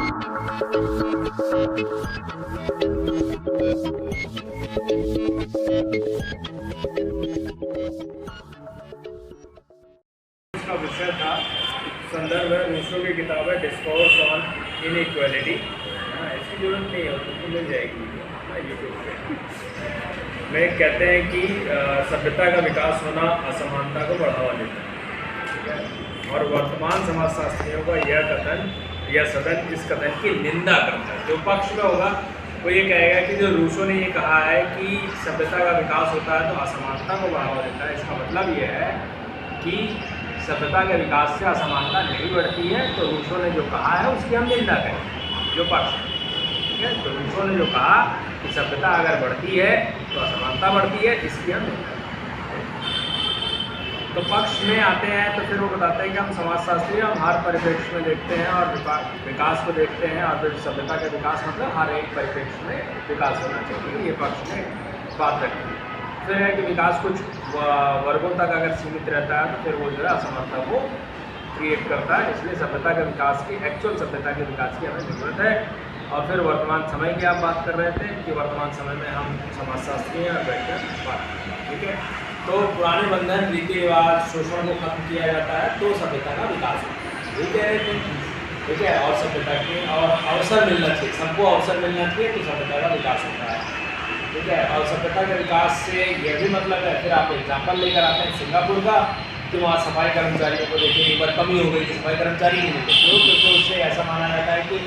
इसका विषय था संदर्भ है रूसो की किताब है डिस्कोर्स ऑन इनइक्वालिटी। इसकी जरूरत नहीं है, तो मिल जाएगी यूट्यूब पे। में कहते हैं कि सभ्यता का विकास होना असमानता को बढ़ावा देता है, और वर्तमान समाजशास्त्रियों का यह कथन या सदन इस कथन की निंदा करता है। जो पक्ष में होगा वो ये कहेगा कि जो रूसो ने ये कहा है कि सभ्यता का विकास होता है तो असमानता को बढ़ावा देता है, इसका मतलब ये है कि सभ्यता के विकास से असमानता नहीं बढ़ती है, तो रूसो ने जो कहा है उसकी हम निंदा करें। जो पक्ष है, ठीक है, तो रूसो ने जो कहा कि सभ्यता अगर बढ़ती है तो असमानता बढ़ती है, इसकी हम निंदा करें। तो पक्ष में आते हैं तो फिर वो बताते हैं कि हम समाजशास्त्री हम हर परिप्रेक्ष्य में देखते हैं और विकास को देखते हैं, और फिर सभ्यता का विकास मतलब हर एक परिप्रेक्ष्य में विकास होना चाहिए, ये पक्ष में बात रखती है। फिर है कि विकास कुछ वर्गों तक अगर सीमित रहता है तो फिर वो जो है असमानता को क्रिएट करता है, इसलिए सभ्यता के विकास की एक्चुअल सभ्यता के विकास की हमें ज़रूरत है। और फिर वर्तमान समय की आप बात कर रहे थे कि वर्तमान समय में हम समाजशास्त्री हैं और बैठकर बात करें, ठीक है। तो पुराने बंधन रीति रिवाज शोषण को खत्म किया जाता है तो सभ्यता का विकास होता है, ठीक है, ठीक है। और सभ्यता के और अवसर मिलना चाहिए, सबको अवसर मिलना चाहिए तो सभ्यता का विकास होता है, ठीक है। और सभ्यता के विकास से यह भी मतलब है, फिर आप एग्जाम्पल लेकर आते हैं सिंगापुर का कि वहाँ सफाई कर्मचारियों को देखिए एक बार कमी हो गई कि सफाई कर्मचारी नहीं मिलते, क्योंकि उससे ऐसा माना जाता है कि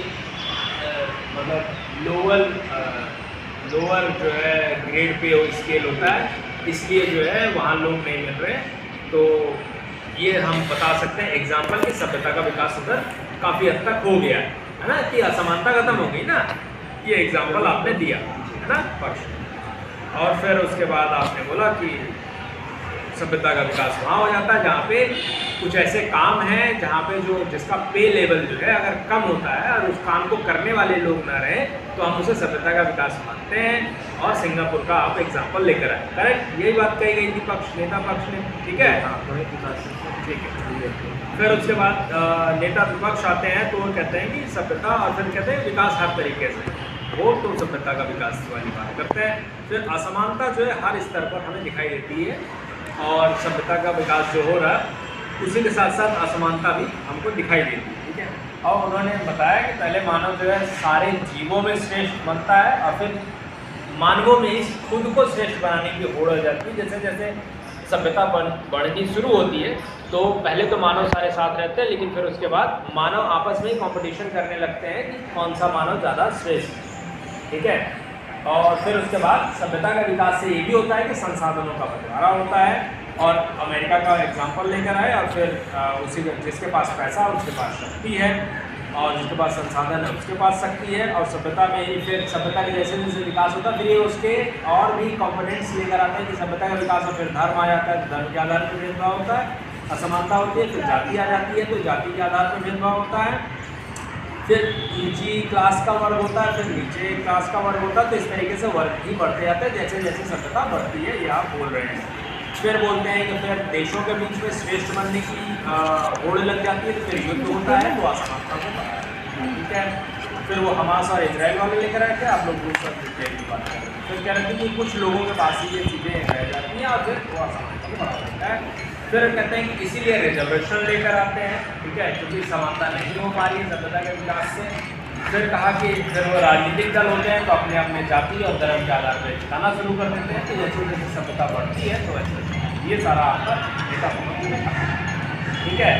मतलब लोअर जो है ग्रेड पे स्केल होता है, इसलिए जो है वहाँ लोग नहीं मिल रहे। तो ये हम बता सकते हैं एग्जाम्पल कि सभ्यता का विकास उधर काफ़ी हद तक हो गया है ना, कि असमानता खत्म हो गई ना, ये एग्जाम्पल आपने दिया है ना पक्ष। और फिर उसके बाद आपने बोला कि सभ्यता का विकास वहाँ हो जाता है जहाँ पे कुछ ऐसे काम हैं जहाँ पे जो जिसका पे लेवल जो है अगर कम होता है और उस काम को करने वाले लोग ना रहे तो हम उसे सभ्यता का विकास मानते हैं, और सिंगापुर का आप एग्जाम्पल लेकर आए, करेक्ट, यही बात कही गई थी नेता पक्ष ने, ठीक है, ठीक है। फिर उसके बाद नेता विपक्ष आते हैं तो वो कहते हैं कि सभ्यता, और फिर कहते हैं विकास हर तरीके से वो तो सभ्यता का विकास वाली बात करते हैं। फिर असमानता जो है हर स्तर पर हमें दिखाई देती है, और सभ्यता का विकास जो हो रहा है उसी के साथ साथ असमानता भी हमको दिखाई देती है, ठीक है। और उन्होंने बताया कि पहले मानव जो है सारे जीवों में श्रेष्ठ बनता है, और फिर मानवों में ही खुद को श्रेष्ठ बनाने की होड़ हो जाती है। जैसे जैसे सभ्यता बढ़नी शुरू होती है तो पहले तो मानव सारे साथ रहते हैं, लेकिन फिर उसके बाद मानव आपस में ही कंपटीशन करने लगते हैं कि कौन सा मानव ज़्यादा श्रेष्ठ, ठीक है। और फिर उसके बाद सभ्यता का विकास से ये भी होता है कि संसाधनों का बंटवारा होता है, और अमेरिका का एग्जाम्पल लेकर आए, और फिर उसी जिसके पास पैसा उसके पास शक्ति है, और जिसके पास संसाधन है उसके पास शक्ति है। और सभ्यता में ही फिर सभ्यता के जैसे जैसे विकास होता है फिर ये उसके और भी कंपोनेंट्स लेकर आते हैं कि सभ्यता का विकास और फिर धर्म आ जाता है, धर्म के आधार पर भेदभाव होता है, असमानता होती है, फिर जाति आ जाती है तो जाति के आधार पर भेदभाव होता है, फिर ऊंची क्लास का वर्ग होता है, फिर नीचे क्लास का वर्ग होता है। तो इस तरीके से वर्ग ही बढ़ते जाते हैं जैसे जैसे सभ्यता बढ़ती है, ये आप बोल रहे हैं। फिर बोलते हैं कि फिर देशों के बीच में श्रेष्ठ बनने की होड़ लग जाती है, तो फिर युद्ध होता है, तो असमानता को बढ़ाता है, ठीक है। फिर वो हमास और इजराइल वाले लेकर आए थे, आप लोग रूस और यूक्रेन की बात कर रहे हैं। फिर कह रहे थे कि कुछ लोगों के पास ही ये चीज़ें रह जाती हैं, और फिर वो असमानता को बढ़ा देता है। फिर कहते हैं कि इसीलिए रिजर्वेशन लेकर आते हैं, ठीक है, क्योंकि समानता नहीं हो पा रही है सभ्यता के विकास से। फिर कहा कि फिर वो राजनीतिक दल होते हैं तो अपने अपने जाति और धर्म के आधार पर जिताना शुरू कर देते हैं, तो जैसे जैसे सभ्यता बढ़ती है तो वैसे ये सारा आपका नेता पक्ष ने कहा, ठीक है।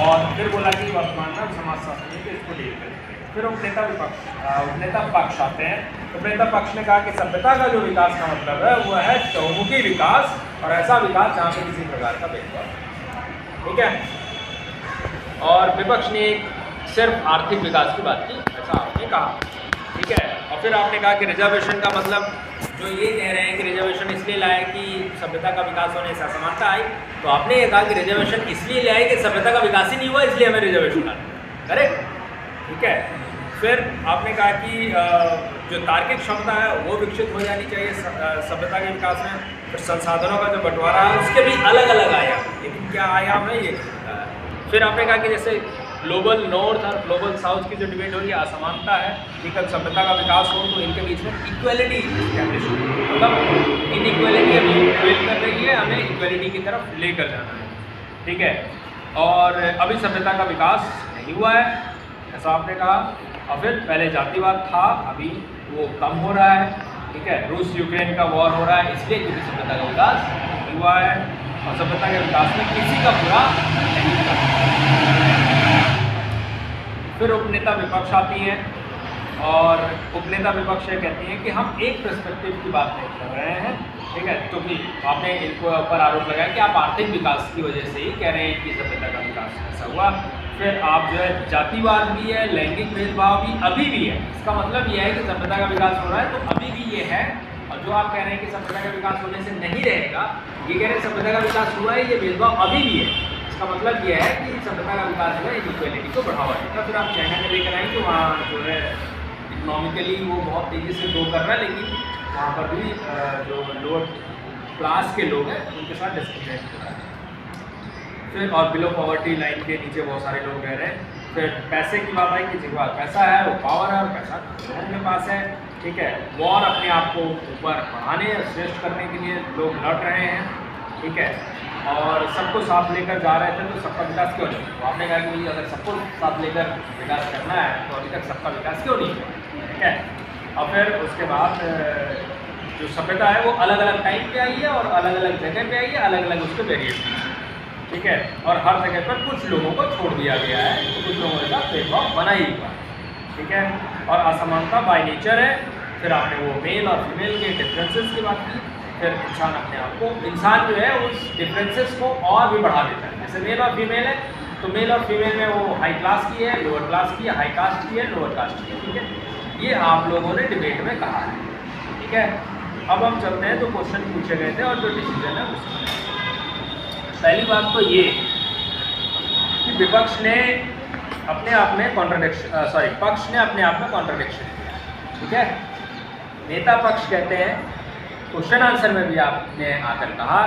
और फिर बोला कि वर्तमान में समाजशास्त्री के इसको डील करेंगे। फिर उपनेता पक्ष आते हैं। उपनेता पक्ष ने कहा कि सभ्यता का जो विकास का मतलब है वो है चहुमुखी विकास, और ऐसा विकास जहाँ पे किसी प्रकार का भेदभाव, ठीक है। और विपक्ष ने सिर्फ आर्थिक विकास की बात की, ऐसा आपने कहा, ठीक है। और फिर आपने कहा कि रिजर्वेशन का मतलब जो ये कह रहे हैं कि रिजर्वेशन इसलिए लाए कि सभ्यता का विकास होने से असमानता आई, तो आपने ये कहा कि रिजर्वेशन इसलिए लाए कि सभ्यता का विकास ही नहीं हुआ इसलिए हमें रिजर्वेशन लाना, करेक्ट, ठीक है। फिर आपने कहा कि जो तार्किक क्षमता है वो विकसित हो जानी चाहिए सभ्यता के विकास में। फिर संसाधनों का जो बंटवारा है उसके भी अलग अलग आयाम, लेकिन क्या आयाम है ये। फिर आपने कहा कि जैसे ग्लोबल नॉर्थ और ग्लोबल साउथ की जो डिबेट हो रही है, असमानता है कि कब सभ्यता का विकास हो तो इनके बीच में इक्वलिटी इस्टेब्लिश हो, मतलब इनइक्वलिटी अभी प्रिवेल कर रही है, हमें इक्वलिटी की तरफ लेकर जाना है, ठीक है। और अभी सभ्यता का विकास नहीं हुआ है ऐसा आपने कहा, और फिर पहले जातिवाद था, अभी वो कम हो रहा है, ठीक है। रूस यूक्रेन का वॉर हो रहा है इसलिए क्योंकि सभ्यता का विकास नहीं हुआ है, और सभ्यता के विकास में किसी का बुरा नहीं था। फिर उपनेता विपक्ष आती है, और उपनेता विपक्ष ये कहती है कि हम एक पर्सपेक्टिव की बात नहीं कर रहे हैं, ठीक है। तो कि आपने इनको ऊपर आरोप लगाया कि आप आर्थिक विकास की वजह से ही कह रहे हैं कि सभ्यता का विकास ऐसा हुआ। फिर आप जो है जातिवाद भी है, लैंगिक भेदभाव भी अभी भी है, इसका मतलब यह है कि सभ्यता का विकास हो रहा है तो अभी भी ये है। और जो आप कह रहे हैं कि सभ्यता का विकास होने से नहीं रहेगा, ये कह रहे हैं सभ्यता का विकास हुआ है, ये भेदभाव अभी भी है, इसका मतलब यह है कि सभ्यता का विकास जो है इक्वलिटी को बढ़ावा देगा। फिर आप चाइना में लेकर आएंगे, वहाँ जो है इकोनॉमिकली वो बहुत तेज़ी से ग्रो कर रहा है, लेकिन वहाँ पर भी जो लोअर क्लास के लोग हैं उनके साथ डिस्क्रिमिनेट हो रहा है। फिर और बिलो पॉवर्टी लाइन के नीचे बहुत सारे लोग रह रहे हैं। फिर पैसे की बात आई कि जिसके पास पैसा है वो पावर है, और पैसा लोगों के पास है, ठीक है। वॉर अपने आप को ऊपर बढ़ाने श्रेष्ठ करने के लिए लोग लड़ रहे हैं, ठीक है। और सबको साथ लेकर जा रहे थे तो सबका विकास क्यों नहीं? तो आपने कहा कि भाई अगर सबको साथ लेकर विकास करना है तो अभी तक सबका विकास क्यों नहीं है, ठीक है। और फिर उसके बाद जो सभ्यता है वो अलग अलग टाइम पे आई है और अलग अलग जगह पे आई है, अलग अलग उसके वेरिएंट, ठीक है। और हर जगह पर कुछ लोगों को छोड़ दिया गया है, तो कुछ लोगों के साथ भेदभाव बना ही हुआ, ठीक है। और असमानता बाय नेचर है। फिर आपने वो मेल और फीमेल के डिफरेंसेस की बात की। फिर इंसान अपने आप को, इंसान जो है उस डिफरेंसेस को और भी बढ़ा देता है। जैसे मेल और फीमेल है तो मेल और फीमेल में वो हाई क्लास की है, लोअर क्लास की है, हाई कास्ट की है, लोअर कास्ट की है, ठीक है। ये आप लोगों ने डिबेट में कहा है, ठीक है। अब हम चलते हैं तो क्वेश्चन पूछे गए थे और जो डिसीजन है उसमें पहली बात तो ये कि विपक्ष ने अपने आप में कॉन्ट्रडिक्शन, पक्ष ने अपने आप में कॉन्ट्रडिक्शन किया, ठीक है। नेता पक्ष कहते हैं, क्वेश्चन आंसर में भी आपने आकर कहा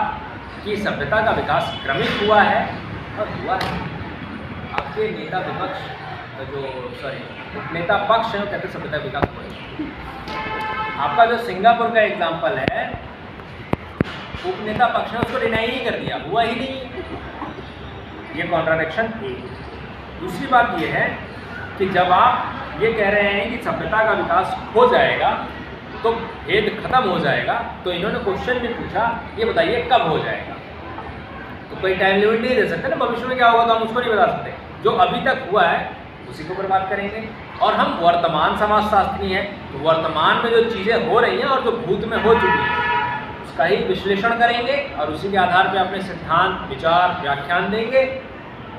कि सभ्यता का विकास क्रमिक हुआ है और हुआ है। आपके नेता विपक्ष नेता पक्ष है वो कहते हैं सभ्यता का विकास हुआ है। आपका जो सिंगापुर का एग्जाम्पल है, उपनेता पक्ष ने उसको डिनाई ही कर दिया, हुआ ही नहीं। ये कॉन्ट्राडिक्शन थी। दूसरी बात ये है कि जब आप ये कह रहे हैं कि सभ्यता का विकास हो जाएगा तो भेद खत्म हो जाएगा, तो इन्होंने क्वेश्चन भी पूछा, ये बताइए कब हो जाएगा। तो कोई टाइम लिमिट नहीं दे सकते ना, भविष्य में क्या होगा तो हम उसको नहीं बता सकते। जो अभी तक हुआ है उसी को बर्बाद करेंगे। और हम वर्तमान समाजशास्त्री हैं, तो वर्तमान में जो चीज़ें हो रही हैं और जो भूत में हो चुकी हैं उसका ही विश्लेषण करेंगे और उसी के आधार पर अपने सिद्धांत, विचार, व्याख्यान देंगे,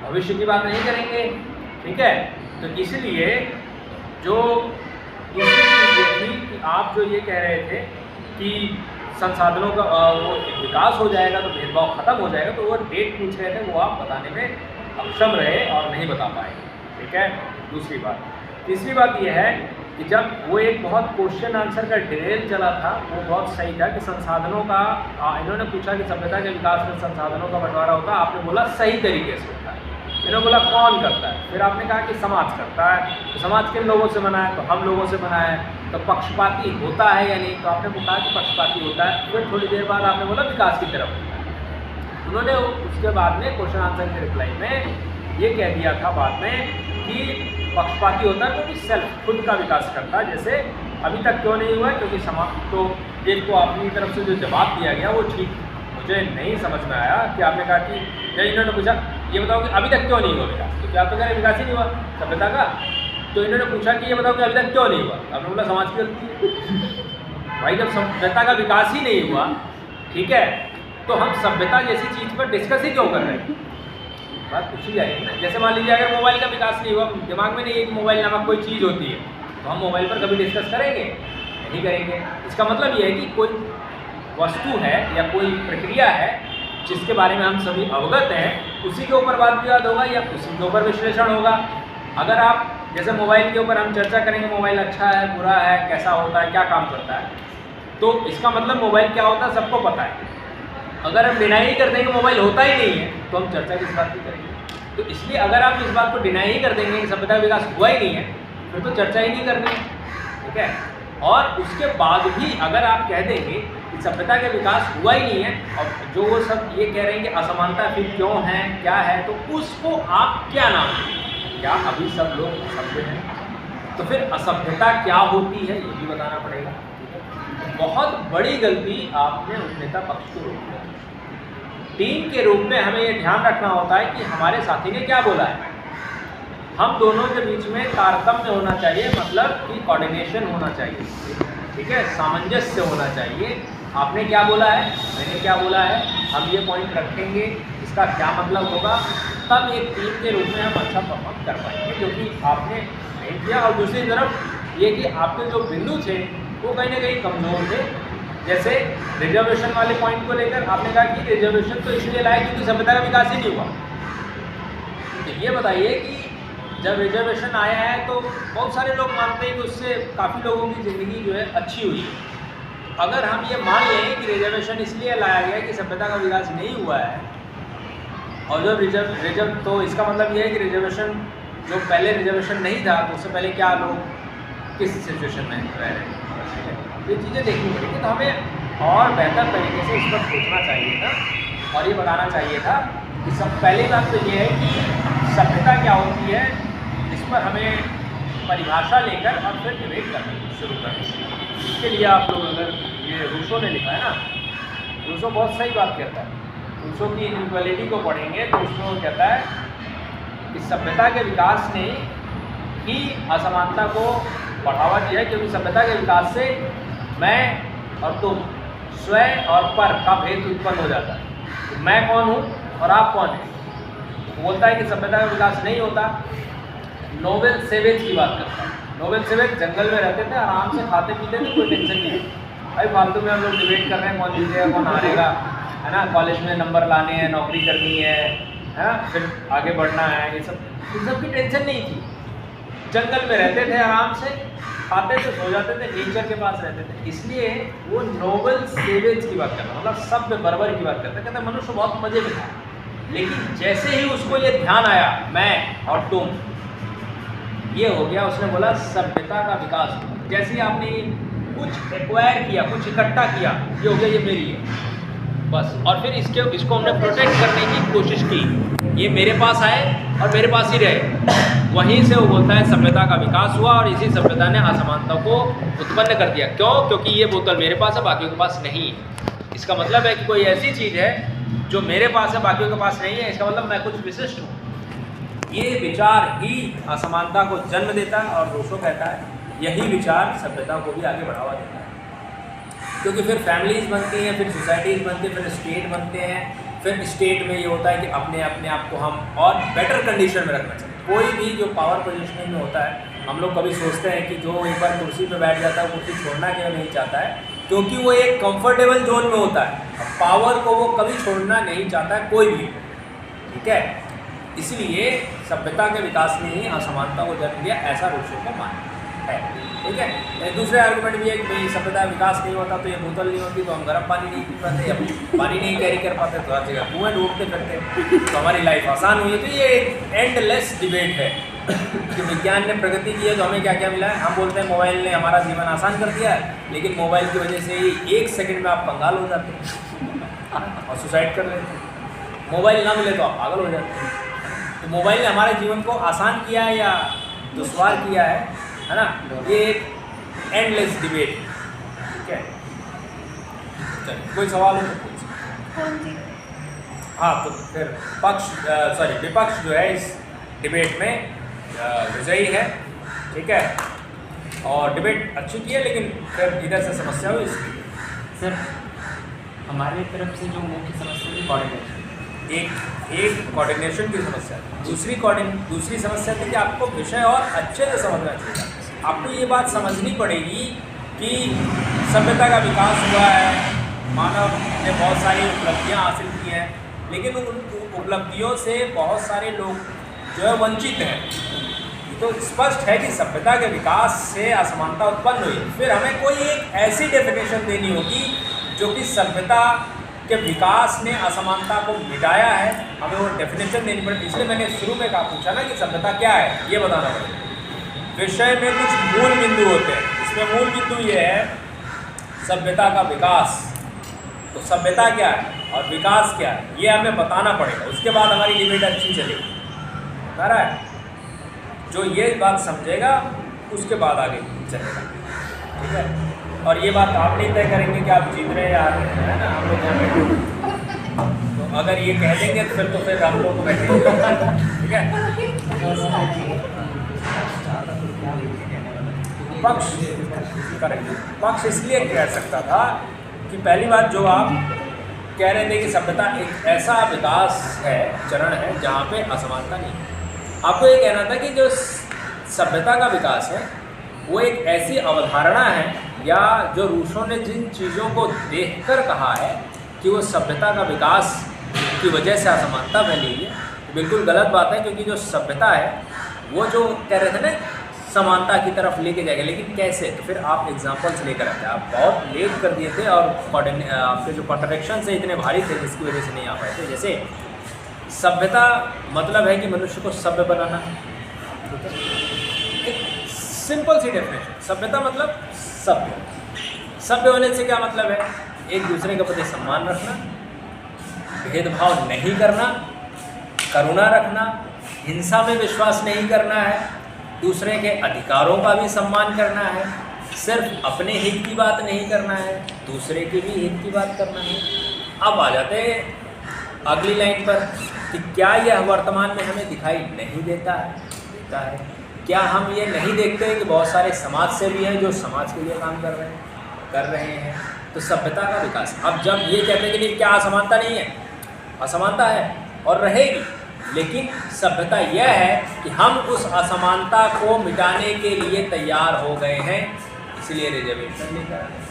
भविष्य की बात नहीं करेंगे, ठीक है। तो इसलिए जो दूसरी चीज़ ये थी कि आप जो ये कह रहे थे कि संसाधनों का वो विकास हो जाएगा तो भेदभाव खत्म हो जाएगा, तो वो डेट पूछ रहे थे, वो आप बताने में अक्षम रहे और नहीं बता पाए, ठीक है। दूसरी बात। तीसरी बात यह है कि जब वो एक बहुत क्वेश्चन आंसर का डिटेल चला था, वो बहुत सही था कि संसाधनों का, इन्होंने पूछा कि सभ्यता के विकास में संसाधनों का बंटवारा होता है, आपने बोला सही तरीके से होता है। इन्होंने बोला कौन करता है, फिर आपने कहा कि समाज करता है, तो समाज किन लोगों से बना है, तो हम लोगों से बना है। तो पक्षपाती होता है या नहीं, तो आपने कहा कि पक्षपाती होता है। फिर थोड़ी देर बाद आपने बोला विकास की तरफ होता है। उन्होंने उसके बाद में क्वेश्चन आंसर के रिप्लाई में ये कह दिया था बाद में कि पक्षपाती होता है क्योंकि सेल्फ, खुद का विकास करता है। जैसे अभी तक क्यों नहीं हुआ है, क्योंकि समाज तो एक तो अपनी तरफ से जो जवाब दिया गया वो ठीक मुझे नहीं समझ में आया कि आपने कहा कि जब इन्होंने पूछा ये बताओ कि अभी तक क्यों नहीं हुआ विकास, तो क्या आप तो कह रहे विकास ही नहीं हुआ सभ्यता का। तो इन्होंने पूछा कि ये बताओ कि अभी तक क्यों नहीं हुआ, आपने बोला समाज की गलती है। भाई जब सभ्यता का विकास ही नहीं हुआ, ठीक है, तो हम सभ्यता जैसी चीज़ पर डिस्कस ही क्यों कर रहे हैं, बात पूछी जाएगी ना। जैसे मान लीजिए अगर मोबाइल का विकास नहीं हुआ, दिमाग में नहीं एक मोबाइल नामक कोई चीज़ होती है, तो हम मोबाइल पर कभी डिस्कस करेंगे नहीं करेंगे। इसका मतलब ये है कि कोई वस्तु है या कोई प्रक्रिया है जिसके बारे में हम सभी अवगत हैं, उसी के ऊपर वाद विवाद होगा या उसी के ऊपर विश्लेषण होगा। अगर आप जैसे मोबाइल के ऊपर हम चर्चा करेंगे, मोबाइल अच्छा है, बुरा है, कैसा होता है, क्या काम करता है, तो इसका मतलब मोबाइल क्या होता है सबको पता है। अगर हम डिनाई कर देंगे मोबाइल होता ही नहीं है, तो हम चर्चा किस बात की करेंगे। तो इसलिए अगर आप इस बात को डिनाई ही कर देंगे कि सभ्यता का विकास हुआ ही नहीं है, फिर तो चर्चा ही नहीं करनी है, ठीक है। और उसके बाद भी अगर आप कह देंगे कि सभ्यता का विकास हुआ ही नहीं है, और जो वो सब ये कह रहे हैं कि असमानता फिर क्यों है, क्या है, तो उसको आप क्या नाम दें? क्या अभी सब लोग असभ्य हैं? तो फिर असभ्यता क्या होती है ये भी बताना पड़ेगा। बहुत बड़ी गलती आपने उस नेता पक्ष को रोक दी। टीम के रूप में हमें ये ध्यान रखना होता है कि हमारे साथी ने क्या बोला है, हम दोनों के बीच में तारतम्य होना चाहिए, मतलब कि कोऑर्डिनेशन होना चाहिए, ठीक है, सामंजस्य होना चाहिए। आपने क्या बोला है, मैंने क्या बोला है, हम ये पॉइंट रखेंगे, इसका क्या मतलब होगा, तब एक टीम के रूप में हम अच्छा परफॉर्म कर पाएंगे, जो कि आपने नहीं किया। और दूसरी तरफ ये कि आपके जो बिंदु थे वो कहीं ना कहीं कमज़ोर थे। जैसे रिजर्वेशन वाले पॉइंट को लेकर आपने कहा कि रिजर्वेशन तो इसलिए लाए क्योंकि सभ्यता का विकास ही नहीं हुआ। तो ये बताइए कि जब रिजर्वेशन आया है तो बहुत सारे लोग मानते हैं कि उससे काफ़ी लोगों की ज़िंदगी जो है अच्छी हुई है। अगर हम ये मान लें कि रिजर्वेशन इसलिए लाया गया कि सभ्यता का विकास नहीं हुआ है, और जब रिजर्व तो इसका मतलब ये है कि रिजर्वेशन जो पहले रिजर्वेशन नहीं था तो उससे पहले क्या लोग किस सिचुएशन में रह रहे हैं, ये चीज़ें देखनी पड़ेगी। तो हमें और बेहतर तरीके से इस पर सोचना चाहिए था और ये बताना चाहिए था कि सब पहली बात तो ये है कि सभ्यता क्या होती है, इस पर हमें परिभाषा लेकर और फिर डिबेट करना शुरू करें। इसके लिए आप लोग, अगर ये रूसो ने लिखा है ना, रूसो बहुत सही बात कहता है। रूसो की इनइक्वालिटी को पढ़ेंगे तो उसमें वो कहता है कि सभ्यता के विकास ने ही असमानता को बढ़ावा दिया है, क्योंकि सभ्यता के विकास से मैं और तुम, स्वयं और पर का भेद उत्पन्न हो जाता है। तो मैं कौन हूँ और आप कौन हैं। बोलता है कि सभ्यता का विकास नहीं होता। नोबेल सेवेज की बात करता है। नोबेल सेवेज जंगल में रहते थे, आराम से खाते पीते थे, कोई टेंशन नहीं है। भाई फालतू में हम लोग डिबेट कर रहे हैं कौन जीतेगा कौन हारेगा, है ना, कॉलेज में नंबर लाने हैं, नौकरी करनी है ना, फिर आगे बढ़ना है, ये सब की टेंशन नहीं थी। जंगल में रहते थे, आराम से खाते थे, सो जाते थे, नेचर के पास रहते थे। इसलिए वो नोबेल सेवेज की बात करता, मतलब सभ्य बर्बर की बात करता है। कहता है मनुष्य बहुत मजे में था, लेकिन जैसे ही उसको ये ध्यान आया मैं और तुम, ये हो गया, उसने बोला सभ्यता का विकास। जैसे ही आपने कुछ एक्वायर किया, कुछ इकट्ठा किया, ये हो गया ये मेरी है बस। और फिर इसको हमने प्रोटेक्ट करने की कोशिश की, ये मेरे पास आए और मेरे पास ही रहे। वहीं से वो बोलता है सभ्यता का विकास हुआ और इसी सभ्यता ने असमानता को उत्पन्न कर दिया। क्यों? क्योंकि ये बोतल मेरे पास है, बाकियों के पास नहीं है। इसका मतलब है कि कोई ऐसी चीज़ है जो मेरे पास है, बाकियों के पास नहीं है, इसका मतलब मैं कुछ विशिष्ट हूँ। ये विचार ही असमानता को जन्म देता है और रूसो कहता है यही विचार सभ्यता को भी आगे बढ़ावा देता है। क्योंकि फिर फैमिलीज बनती हैं, फिर सोसाइटीज़ बनती हैं, फिर स्टेट बनते हैं। फिर स्टेट में ये होता है कि अपने आप को हम और बेटर कंडीशन में रखना चाहिए। कोई भी जो पावर पोजीशनिंग में होता है, हम लोग कभी सोचते हैं कि जो एक बार कुर्सी पे बैठ जाता है कुर्सी छोड़ना क्यों नहीं चाहता है, क्योंकि वो एक कंफर्टेबल जोन में होता है। पावर को वो कभी छोड़ना नहीं चाहता है कोई भी, ठीक है। इसलिए सभ्यता के विकास ने ही असमानता को जन्म दिया, ऐसा रूसो का मानना है, ठीक है। दूसरे आर्गुमेंट भी है कि भाई सभ्यता का विकास नहीं होता तो ये बोतल नहीं होती, तो हम गर्म पानी नहीं पी पाते, या पानी नहीं कैरी कर पाते, तो हर जगह कुएं ढूंढते फिरते, तो हमारी लाइफ आसान हुई है। तो ये एक एंडलेस डिबेट है कि विज्ञान ने प्रगति की है तो हमें क्या क्या मिला है। हम बोलते हैं मोबाइल ने हमारा जीवन आसान कर दिया है, लेकिन मोबाइल की वजह से ही 1 सेकंड में आप कंगाल हो जाते हैं और सुसाइड कर लेते हैं। मोबाइल ना मिले तो आप पागल हो जाते हैं। तो मोबाइल ने हमारे जीवन को आसान किया है या दुश्वार किया है ना। ये एक एंडलेस डिबेट, ठीक है। चलिए कोई सवाल हो तो पूछिए। हाँ, तो फिर विपक्ष जो है इस डिबेट में विजयी है, ठीक है। और डिबेट अच्छी की है, लेकिन फिर इधर से समस्या हुई इसलिए। सर हमारे तरफ से जो मुख्य समस्या थी कोऑर्डिनेशन, एक कोऑर्डिनेशन की समस्या थी। दूसरी समस्या थी कि आपको विषय और अच्छे से समझना चाहिए। आपको ये बात समझनी पड़ेगी कि सभ्यता का विकास हुआ है, मानव ने बहुत सारी उपलब्धियां हासिल की हैं, लेकिन उन उपलब्धियों से बहुत सारे लोग जो है वंचित हैं। तो स्पष्ट है कि सभ्यता के विकास से असमानता उत्पन्न हुई। फिर हमें कोई एक ऐसी डेफिनेशन देनी होगी जो कि सभ्यता कि विकास ने असमानता को मिटाया है, हमें वो डेफिनेशन देनी पड़ेगी। इसलिए मैंने शुरू में कहा पूछा ना कि सभ्यता क्या है, ये बताना पड़ेगा। विषय में कुछ मूल बिंदु होते हैं, इसमें मूल बिंदु ये है सभ्यता का विकास। तो सभ्यता क्या है और विकास क्या है, ये हमें बताना पड़ेगा, उसके बाद हमारी डिबेट अच्छी चलेगी। बता रहा है, जो ये बात समझेगा उसके बाद आगे चलेगा, ठीक है। और ये बात आप नहीं तय करेंगे कि आप जीत रहे हैं या हार रहे हैं, है ना, हम लोग यहाँ बैठे। तो अगर ये कह देंगे तो फिर हम लोग को बैठेंगे, ठीक है। पक्ष करेंगे, पक्ष इसलिए कह सकता था कि पहली बात जो आप कह रहे थे कि सभ्यता एक ऐसा विकास है, चरण है जहाँ पे असमानता नहीं है। आपको ये कहना था कि जो सभ्यता का विकास है वो एक ऐसी अवधारणा है, या जो रूसों ने जिन चीज़ों को देखकर कहा है कि वो सभ्यता का विकास की वजह से असमानता फैली हुई है, बिल्कुल गलत बात है। क्योंकि जो सभ्यता है वो जो कह रहे थे ना समानता की तरफ लेके जाएगा, लेकिन कैसे, तो फिर आप एग्जांपल्स लेकर आते, आप बहुत लेट कर दिए थे और आपके जो कॉन्ट्रडिक्शन से इतने भारी थे जिसकी वजह से नहीं आ पाए थे। जैसे सभ्यता मतलब है कि मनुष्य को सभ्य बनाना, एक सिंपल सी डेफिनेशन। सभ्यता मतलब सभ्य, सभ्य होने से क्या मतलब है, एक दूसरे के प्रति सम्मान रखना, भेदभाव नहीं करना, करुणा रखना, हिंसा में विश्वास नहीं करना है, दूसरे के अधिकारों का भी सम्मान करना है, सिर्फ अपने हित की बात नहीं करना है, दूसरे के भी हित की बात करना है। अब आ जाते हैं अगली लाइन पर कि क्या यह वर्तमान में हमें दिखाई नहीं देता है, देता है। क्या हम ये नहीं देखते हैं कि बहुत सारे समाज सेवी हैं जो समाज के लिए काम कर रहे हैं। तो सभ्यता का विकास, अब जब ये कहते हैं कि नहीं क्या असमानता नहीं है, असमानता है और रहेगी, लेकिन सभ्यता यह है कि हम उस असमानता को मिटाने के लिए तैयार हो गए हैं, इसलिए रिजर्वेशन लेकर आए।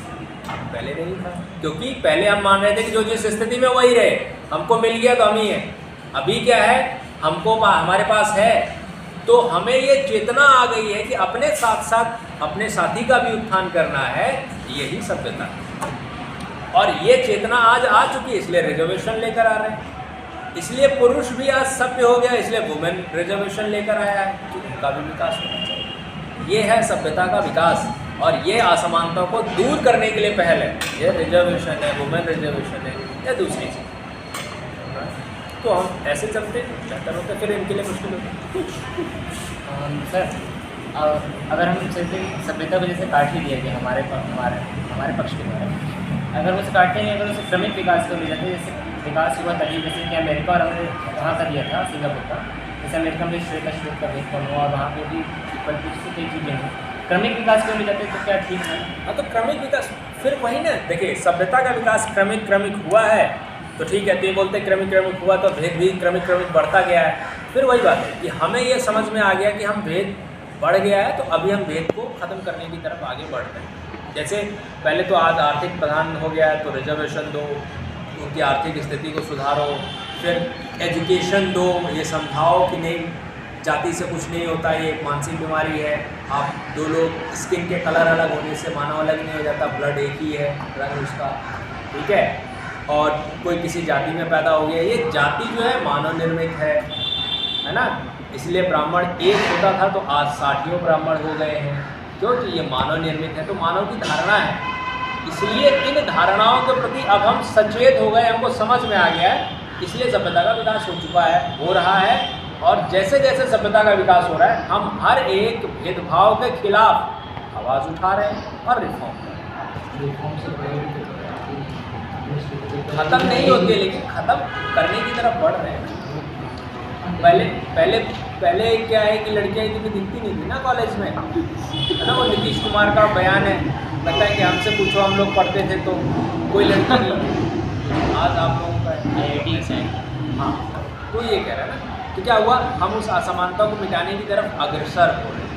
पहले नहीं था, क्योंकि पहले हम मान रहे थे कि जो जिस स्थिति में वही रहे, हमको मिल गया तो हम ही हैं। अभी क्या है, हमको हमारे पास है, तो हमें ये चेतना आ गई है कि अपने साथ साथ अपने साथी का भी उत्थान करना है, यही सभ्यता। और ये चेतना आज आ चुकी है, इसलिए रिजर्वेशन लेकर आ रहे हैं। इसलिए पुरुष भी आज सभ्य हो गया, इसलिए वुमेन रिजर्वेशन लेकर आया है कि उनका भी विकास होना चाहिए। ये है सभ्यता का विकास, और ये असमानता को दूर करने के लिए पहल है। ये रिजर्वेशन है, वुमेन रिजर्वेशन है या दूसरी चीज़, तो हम ऐसे चलते बेहतर होते, फिर इनके लिए मुश्किल होती। सर अगर हम चलते सभ्यता को जैसे काट ही दिया गया हमारे पक्ष के द्वारा, अगर उसे काटते हैं, अगर उसे क्रमिक विकास को ले जाते हैं, जैसे विकास हुआ तभी जैसे कि अमेरिका और हमने वहाँ का दिया था सिंगापुर का, जैसे अमेरिका में श्वेत का भेद कम हुआ और वहाँ पे भी पीपल से कई चीज़ें हैं। क्रमिक विकास को ले जाते हैं तो क्या ठीक है? हाँ, तो क्रमिक विकास फिर वही ना, देखिए सभ्यता का विकास क्रमिक हुआ है तो ठीक है, तो ये बोलते क्रमिक हुआ तो भेद भी क्रमिक बढ़ता गया है। फिर वही बात है कि हमें ये समझ में आ गया कि हम भेद बढ़ गया है, तो अभी हम भेद को ख़त्म करने की तरफ आगे बढ़ रहे हैं। जैसे पहले तो आज आर्थिक प्रधान हो गया है तो रिजर्वेशन दो, उनकी आर्थिक स्थिति को सुधारो, फिर एजुकेशन दो, ये समझाओ कि नहीं जाति से कुछ नहीं होता, ये एक मानसिक बीमारी है। आप दो लोग स्किन के कलर अलग होने से मानव अलग नहीं हो जाता, ब्लड एक ही है रंग उसका, ठीक है। और कोई किसी जाति में पैदा हो गया, ये जाति जो है मानव निर्मित है ना, इसलिए ब्राह्मण एक होता था तो आज 60 ब्राह्मण हो गए हैं, क्योंकि ये मानव निर्मित है, तो मानव की धारणा है। इसलिए इन धारणाओं के प्रति अब हम सचेत हो गए, हमको समझ में आ गया है, इसलिए सभ्यता का विकास हो चुका है, हो रहा है। और जैसे जैसे सभ्यता का विकास हो रहा है, हम हर एक भेदभाव के खिलाफ आवाज़ उठा रहे हैं और रिफॉर्म कर रहे हैं। ख़त्म नहीं होती है, लेकिन ख़त्म करने की तरफ बढ़ रहे हैं। पहले क्या है कि लड़कियाँ इतनी दिखती नहीं थी ना कॉलेज में, है ना। वो नीतीश कुमार का बयान है, लगता है कि हमसे पूछो, हम लोग पढ़ते थे तो कोई लड़का नहीं, आज आप लोगों का IIT है। हाँ, तो ये कह रहा है ना, तो क्या हुआ, हम उस असमानता को मिटाने की तरफ अग्रसर हो रहे हैं।